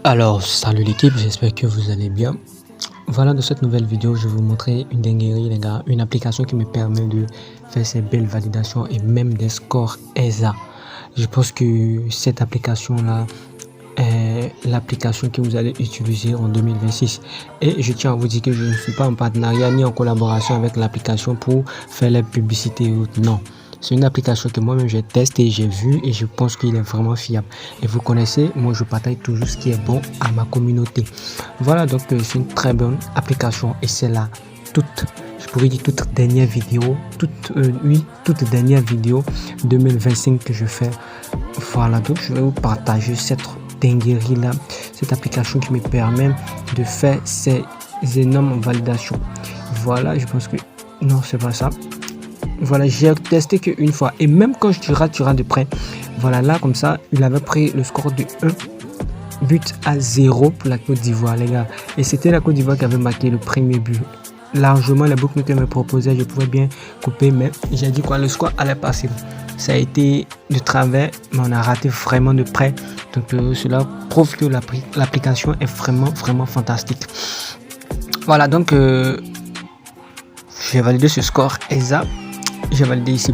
Alors, salut l'équipe, j'espère que vous allez bien. Voilà, dans cette nouvelle vidéo, je vais vous montrer une dinguerie, les gars. Une application qui me permet de faire ces belles validations et même des scores ESA. Je pense que cette application-là est l'application que vous allez utiliser en 2026. Et je tiens à vous dire que je ne suis pas en partenariat ni en collaboration avec l'application pour faire la publicité ou autre. Non. C'est une application que moi-même j'ai testé, j'ai vu et je pense qu'il est vraiment fiable. Et vous connaissez, moi je partage toujours ce qui est bon à ma communauté. Voilà, donc c'est une très bonne application et c'est là je pourrais dire toute dernière vidéo, toute dernière vidéo 2025 que je fais. Voilà, donc je vais vous partager cette dinguerie là, cette application qui me permet de faire ces énormes validations. Voilà, je pense que non, c'est pas ça. Voilà, j'ai testé qu'une fois et même quand tu rates de près. Voilà, là comme ça, il avait pris le score de 1-0 pour la Côte d'Ivoire, les gars. Et c'était la Côte d'Ivoire qui avait marqué le premier but. Largement, les bookmakers me proposaient, je pouvais bien couper, mais j'ai dit quoi, le score allait passer. Ça a été de travers, mais on a raté vraiment de près. Donc cela prouve que l'application est vraiment fantastique. Voilà, donc j'ai validé ce score ESA. J'ai validé ici.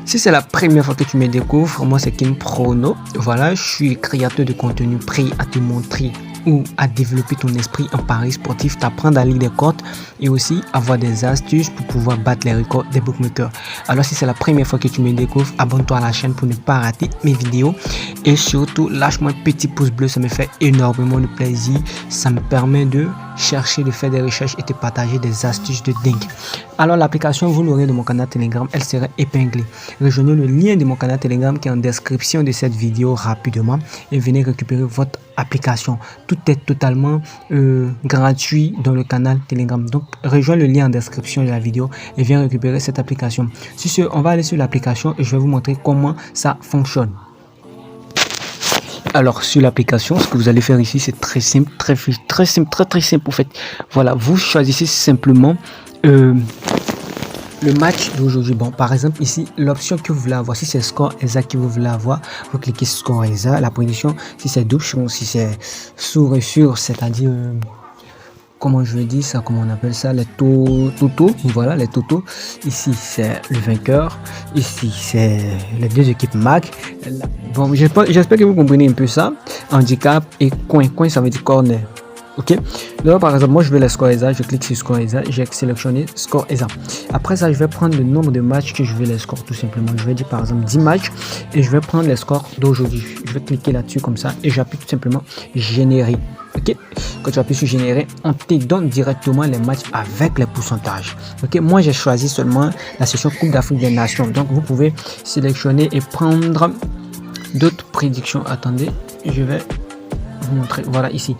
Si c'est la première fois que tu me découvres, moi c'est Kim Prono. Voilà, je suis créateur de contenu prêt à te montrer ou à développer ton esprit en paris sportif, t'apprendre à lire des codes et aussi avoir des astuces pour pouvoir battre les records des bookmakers. Alors si c'est la première fois que tu me découvres, abonne-toi à la chaîne pour ne pas rater mes vidéos et surtout lâche-moi un petit pouce bleu, ça me fait énormément de plaisir. Ça me permet de chercher, de faire des recherches et de partager des astuces de dingue. Alors l'application, vous l'aurez de mon canal Telegram, elle sera épinglée. Rejoignez le lien de mon canal Telegram qui est en description de cette vidéo rapidement et venez récupérer votre application. Tout est totalement gratuit dans le canal Telegram. Donc rejoins le lien en description de la vidéo et viens récupérer cette application. Sur ce, on va aller sur l'application et je vais vous montrer comment ça fonctionne. Alors sur l'application, ce que vous allez faire ici, c'est très simple, très simple en fait. Voilà, vous choisissez simplement le match d'aujourd'hui. Bon, par exemple ici, l'option que vous voulez avoir, si c'est score ESA que vous voulez avoir, vous cliquez sur score ESA, la prédiction, si c'est double, si c'est sourd et sûr, c'est-à-dire comment je vais dire ça, comment on appelle ça, les totaux, voilà les totaux. Ici c'est le vainqueur, ici c'est les deux équipes MAC. Bon, j'espère que vous comprenez un peu ça. Handicap et coin ça veut dire corner. Ok, donc par exemple moi je veux le score ESA, je clique sur score ESA, j'ai sélectionné score ESA. Après ça je vais prendre le nombre de matchs que je veux les scores tout simplement. Je vais dire par exemple 10 matchs et je vais prendre les scores d'aujourd'hui. Je vais cliquer là-dessus comme ça et j'appuie tout simplement générer. Ok, quand tu appuies sur générer, on te donne directement les matchs avec les pourcentages. Ok, moi j'ai choisi seulement la section Coupe d'Afrique des Nations. Donc vous pouvez sélectionner et prendre d'autres prédictions. Attendez, je vais vous montrer. Voilà ici.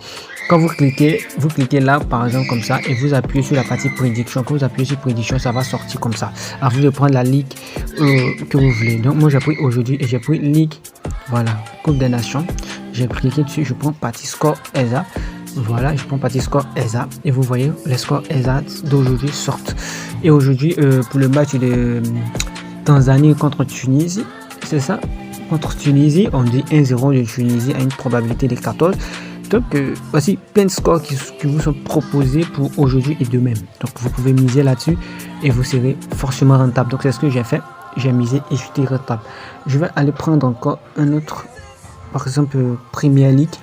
Quand vous cliquez là par exemple comme ça et vous appuyez sur la partie prédiction. Quand vous appuyez sur prédiction, ça va sortir comme ça. À vous de prendre la ligue que vous voulez. Donc moi j'ai pris aujourd'hui et j'ai pris ligue. Voilà, Coupe des Nations. J'ai cliqué dessus, je prends partie score ESA. Voilà, je prends partie score ESA et vous voyez les scores ESA d'aujourd'hui sortent. Et aujourd'hui pour le match de Tanzanie contre Tunisie, c'est ça, contre Tunisie, on dit 1-0 de Tunisie à une probabilité de 14. Donc voici plein de scores qui vous sont proposés pour aujourd'hui et demain. Donc vous pouvez miser là-dessus et vous serez forcément rentable. Donc c'est ce que j'ai fait, j'ai misé et je suis rentable. Je vais aller prendre encore un autre, par exemple Premier League.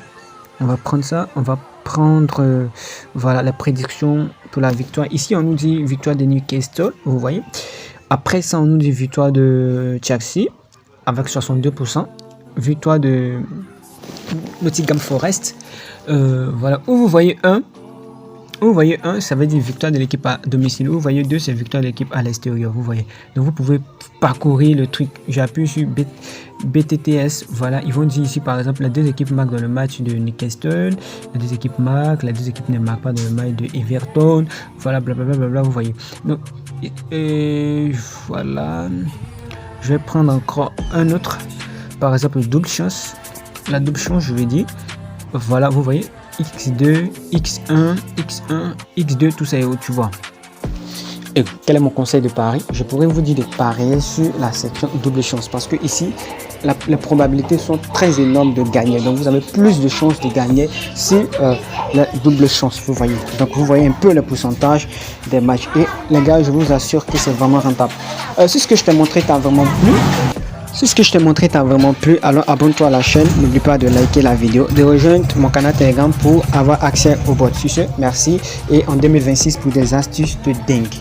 On va prendre ça, on va prendre voilà la prédiction pour la victoire. Ici on nous dit victoire de Newcastle, vous voyez. Après ça on nous dit victoire de Chelsea avec 62%, victoire de Nottingham Forest. Voilà, où vous voyez un, ça veut dire victoire de l'équipe à domicile. Où vous voyez 2, c'est victoire de l'équipe à l'extérieur. Vous voyez. Donc vous pouvez parcourir le truc. J'appuie sur BTTS. Voilà, ils vont dire ici par exemple les deux équipes marquent dans le match de Newcastle, les deux équipes marquent, les deux équipes ne marquent pas dans le match de Everton. Voilà, blablabla. Vous voyez. Donc voilà, je vais prendre encore un autre. Par exemple double chance. La double chance, je vais dire. Voilà, vous voyez, X2, X1, X1, X2, tout ça est haut, tu vois. Et quel est mon conseil de pari? Je pourrais vous dire de parier sur la section double chance parce que ici, les probabilités sont très énormes de gagner. Donc vous avez plus de chances de gagner si la double chance, vous voyez. Donc vous voyez un peu le pourcentage des matchs. Et les gars, je vous assure que c'est vraiment rentable. Si ce que je t'ai montré t'a vraiment plu, alors abonne-toi à la chaîne. N'oublie pas de liker la vidéo, de rejoindre mon canal Telegram pour avoir accès aux bots. Sur ce, merci et en 2026 pour des astuces de dingue.